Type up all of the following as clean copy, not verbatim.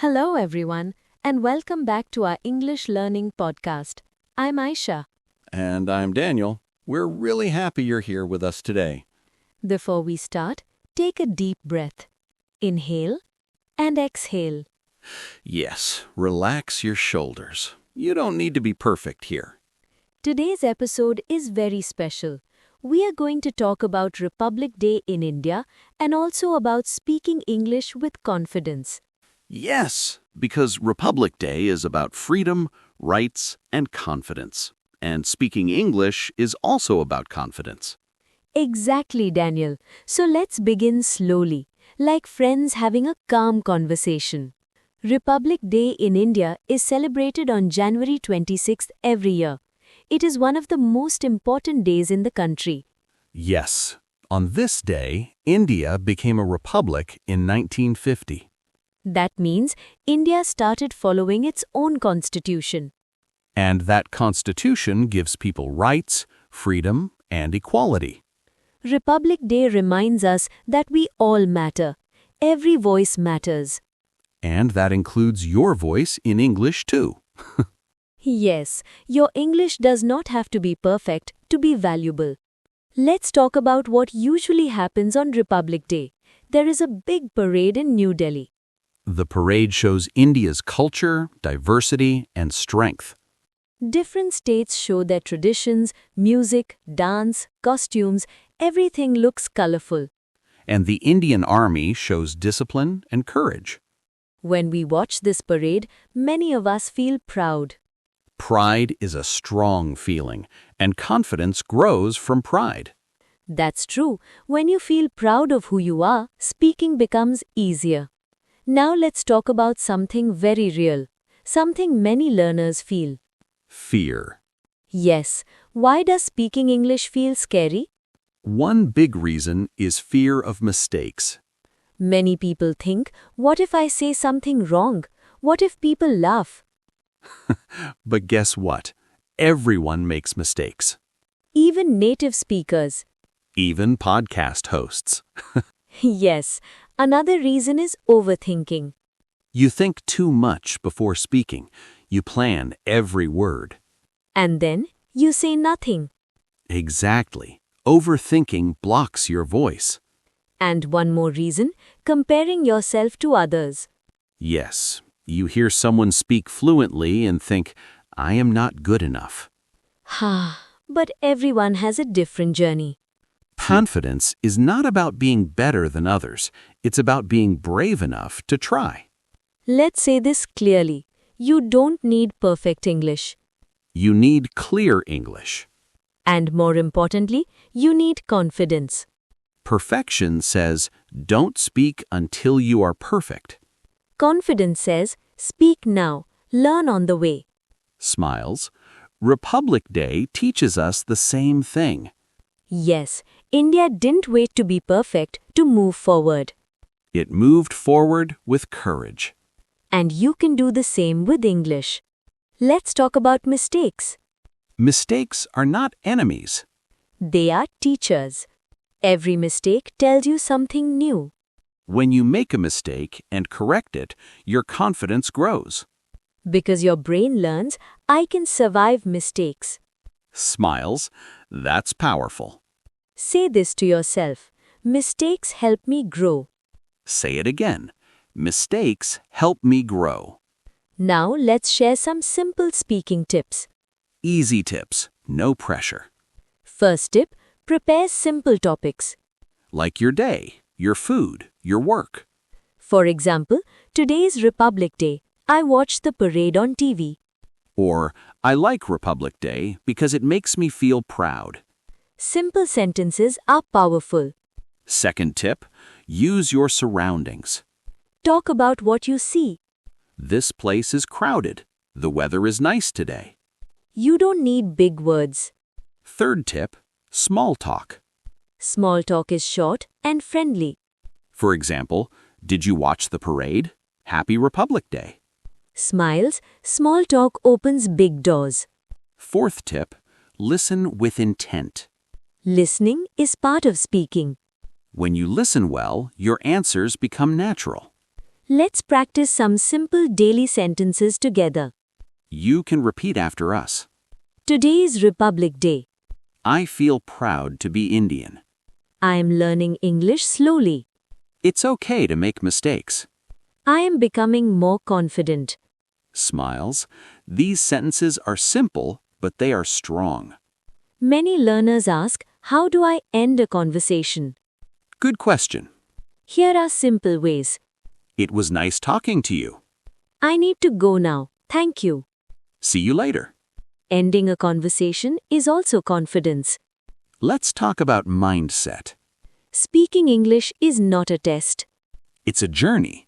Hello, everyone, and welcome back to our English Learning Podcast. I'm Aisha. And I'm Daniel. We're really happy you're here with us today. Before we start, take a deep breath. Inhale and exhale. Yes, relax your shoulders. You don't need to be perfect here. Today's episode is very special. We are going to talk about Republic Day in India and also about speaking English with confidence. Yes, because Republic Day is about freedom, rights, and confidence. And speaking English is also about confidence. Exactly, Daniel. So let's begin slowly, like friends having a calm conversation. Republic Day in India is celebrated on January 26th every year. It is one of the most important days in the country. Yes, on this day, India became a republic in 1950. That means India started following its own constitution. And that constitution gives people rights, freedom, and equality. Republic Day reminds us that we all matter. Every voice matters. And that includes your voice in English too. Yes, your English does not have to be perfect to be valuable. Let's talk about what usually happens on Republic Day. There is a big parade in New Delhi. The parade shows India's culture, diversity, and strength. Different states show their traditions, music, dance, costumes, everything looks colorful. And the Indian Army shows discipline and courage. When we watch this parade, many of us feel proud. Pride is a strong feeling, and confidence grows from pride. That's true. When you feel proud of who you are, speaking becomes easier. Now let's talk about something very real, something many learners feel. Fear. Yes, why does speaking English feel scary? One big reason is fear of mistakes. Many people think, what if I say something wrong? What if people laugh? But guess what? Everyone makes mistakes. Even native speakers. Even podcast hosts. Yes, another reason is overthinking. You think too much before speaking. You plan every word. And then you say nothing. Exactly. Overthinking blocks your voice. And one more reason, comparing yourself to others. Yes, you hear someone speak fluently and think, I am not good enough. But everyone has a different journey. Confidence is not about being better than others. It's about being brave enough to try. Let's say this clearly. You don't need perfect English. You need clear English. And more importantly, you need confidence. Perfection says, don't speak until you are perfect. Confidence says, speak now, learn on the way. Smiles. Republic Day teaches us the same thing. Yes, India didn't wait to be perfect to move forward. It moved forward with courage. And you can do the same with English. Let's talk about mistakes. Mistakes are not enemies. They are teachers. Every mistake tells you something new. When you make a mistake and correct it, your confidence grows. Because your brain learns, I can survive mistakes. Smiles. That's powerful. Say this to yourself. Mistakes help me grow. Say it again. Mistakes help me grow. Now let's share some simple speaking tips. Easy tips, no pressure. First tip, prepare simple topics. Like your day, your food, your work. For example, today's Republic Day. I watched the parade on TV. Or, I like Republic Day because it makes me feel proud. Simple sentences are powerful. Second tip, use your surroundings. Talk about what you see. This place is crowded. The weather is nice today. You don't need big words. Third tip, small talk. Small talk is short and friendly. For example, did you watch the parade? Happy Republic Day. Smiles, small talk opens big doors. Fourth tip, listen with intent. Listening is part of speaking. When you listen well, your answers become natural. Let's practice some simple daily sentences together. You can repeat after us. Today is Republic Day. I feel proud to be Indian. I am learning English slowly. It's okay to make mistakes. I am becoming more confident. Smiles. These sentences are simple, but they are strong. Many learners ask, how do I end a conversation? Good question. Here are simple ways. It was nice talking to you. I need to go now. Thank you. See you later. Ending a conversation is also confidence. Let's talk about mindset. Speaking English is not a test. It's a journey,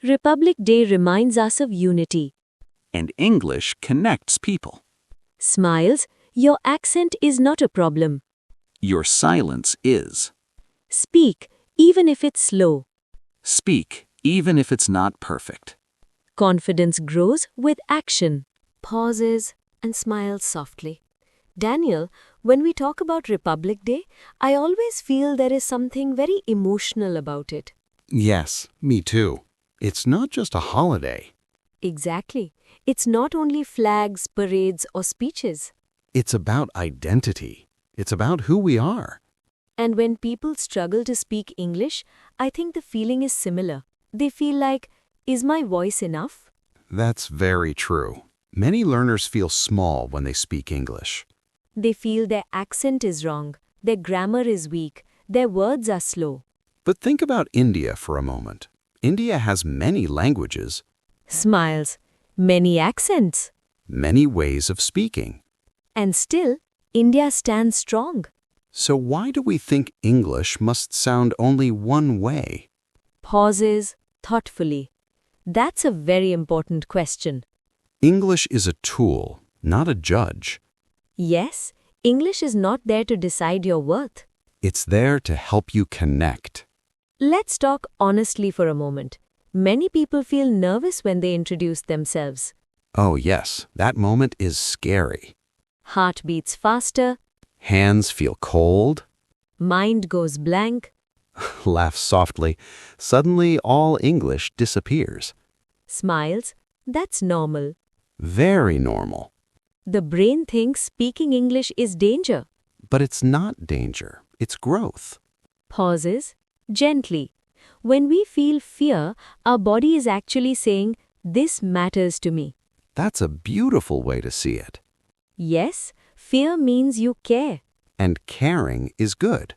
Republic Day reminds us of unity. and English connects people. Smiles, your accent is not a problem. Your silence is. Speak, even if it's slow. Speak, even if it's not perfect. Confidence grows with action. Pauses and smiles softly. Daniel, when we talk about Republic Day, I always feel there is something very emotional about it. Yes, me too. It's not just a holiday. Exactly. It's not only flags, parades, or speeches. It's about identity. It's about who we are. And when people struggle to speak English, I think the feeling is similar. They feel like, is my voice enough? That's very true. Many learners feel small when they speak English. They feel their accent is wrong, their grammar is weak, their words are slow. But think about India for a moment. India has many languages, Smiles, many accents. many ways of speaking. And still, India stands strong. So why do we think English must sound only one way? Pauses thoughtfully. That's a very important question. English is a tool, not a judge. Yes, English is not there to decide your worth. It's there to help you connect. Let's talk honestly for a moment. Many people feel nervous when they introduce themselves. Oh yes, that moment is scary. Heart beats faster, Hands feel cold. mind goes blank. Laugh softly. Suddenly all English disappears. Smiles, that's normal. Very normal. The brain thinks speaking English is danger. But it's not danger. It's growth. Pauses, gently. When we feel fear, our body is actually saying, this matters to me. That's a beautiful way to see it. Yes, fear means you care. And caring is good.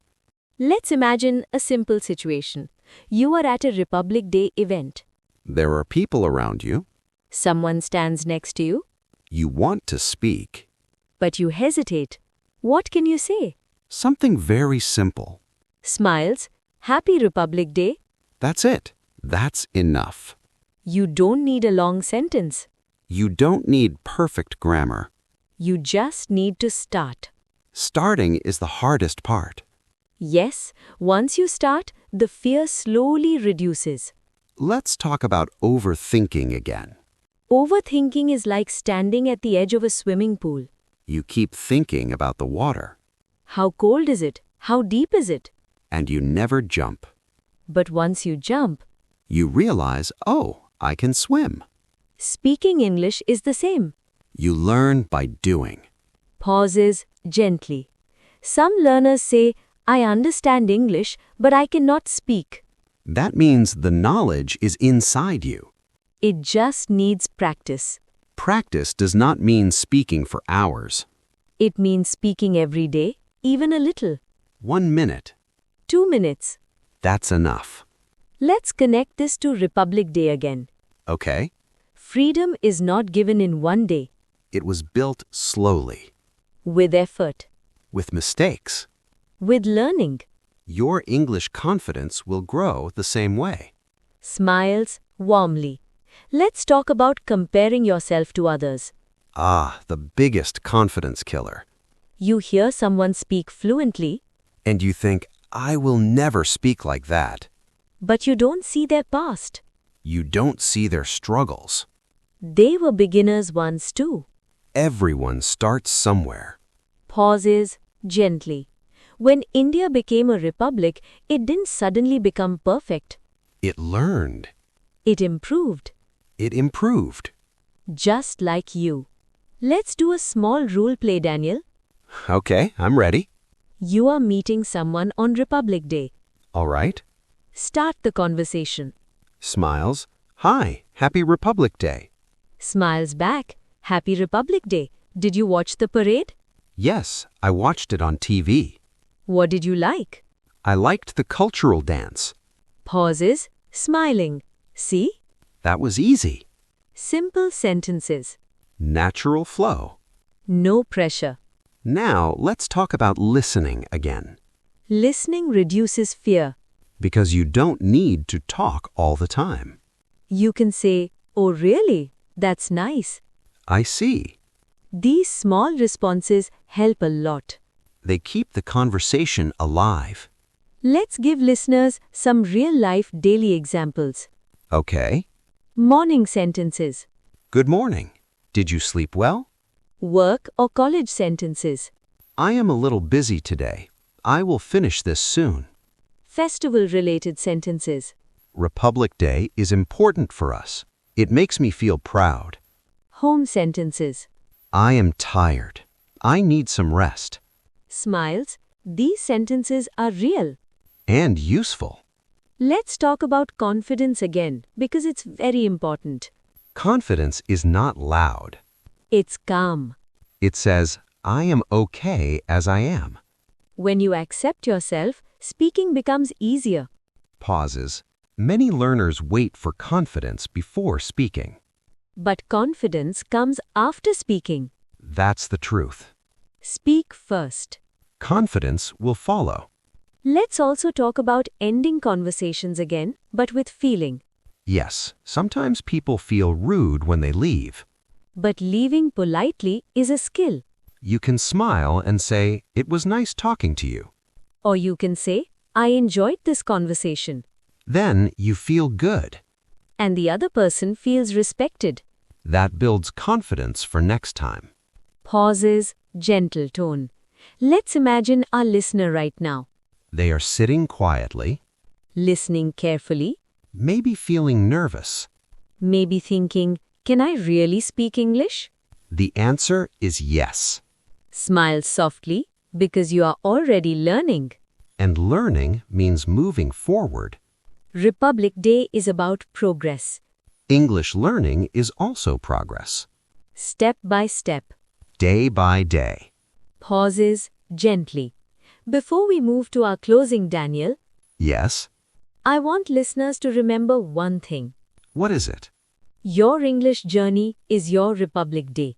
Let's imagine a simple situation. You are at a Republic Day event. There are people around you. Someone stands next to you, You want to speak. but you hesitate. What can you say? Something very simple. Smiles, Happy Republic Day. That's it. That's enough. You don't need a long sentence. You don't need perfect grammar. You just need to start. Starting is the hardest part. Yes, once you start, the fear slowly reduces. Let's talk about overthinking again. Overthinking is like standing at the edge of a swimming pool. You keep thinking about the water, How cold is it? How deep is it? and you never jump. But once you jump, You realize, oh, I can swim. speaking English is the same. You learn by doing. Pauses gently. Some learners say, I understand English, but I cannot speak. That means the knowledge is inside you. It just needs practice. Practice does not mean speaking for hours. It means speaking every day, even a little. 1 minute, 2 minutes. that's enough. Let's connect this to Republic Day again. Okay? Freedom is not given in one day, It was built slowly, with effort, with mistakes. with learning. Your English confidence will grow the same way. Smiles warmly. Let's talk about comparing yourself to others. Ah, the biggest confidence killer. You hear someone speak fluently, And you think, I will never speak like that. but you don't see their past. You don't see their struggles. They were beginners once too. Everyone starts somewhere. Pauses gently. When India became a republic, it didn't suddenly become perfect. It learned. It improved. It improved. Just like you. Let's do a small role play, Daniel. Okay, I'm ready. You are meeting someone on Republic Day. All right. Start the conversation. Smiles. Hi, Happy Republic Day. Smiles back. Happy Republic Day. Did you watch the parade? Yes, I watched it on TV. What did you like? I liked the cultural dance. Pauses. Smiling. See? That was easy. Simple sentences. Natural flow. No pressure. Now, let's talk about listening again. Listening reduces fear. Because you don't need to talk all the time. You can say, "Oh, really? That's nice." I see. These small responses help a lot. They keep the conversation alive. Let's give listeners some real-life daily examples. Okay. Morning sentences. Good morning. Did you sleep well? Work or college sentences. I am a little busy today. I will finish this soon. Festival-related sentences. Republic Day is important for us. It makes me feel proud. Home sentences. I am tired. I need some rest. Smiles. These sentences are real. And useful. Let's talk about confidence again because it's very important. Confidence is not loud. It's calm. It says, I am okay as I am. When you accept yourself, speaking becomes easier. Pauses. Many learners wait for confidence before speaking. But confidence comes after speaking. That's the truth. Speak first. Confidence will follow. Let's also talk about ending conversations again, but with feeling. Yes, sometimes people feel rude when they leave. But leaving politely is a skill. You can smile and say, it was nice talking to you. Or you can say, I enjoyed this conversation. Then you feel good. And the other person feels respected. That builds confidence for next time. Pauses, gentle tone. Let's imagine our listener right now. They are sitting quietly, Listening carefully. maybe feeling nervous. Maybe thinking, can I really speak English? The answer is yes. Smile softly because you are already learning. And learning means moving forward. Republic Day is about progress. English learning is also progress. Step by step. Day by day. Pauses gently. Before we move to our closing, Daniel, Yes? I want listeners to remember one thing. What is it? Your English journey is your Republic Day.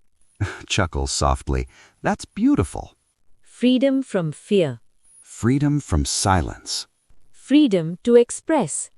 Chuckles softly. That's beautiful. Freedom from fear. Freedom from silence. Freedom to express.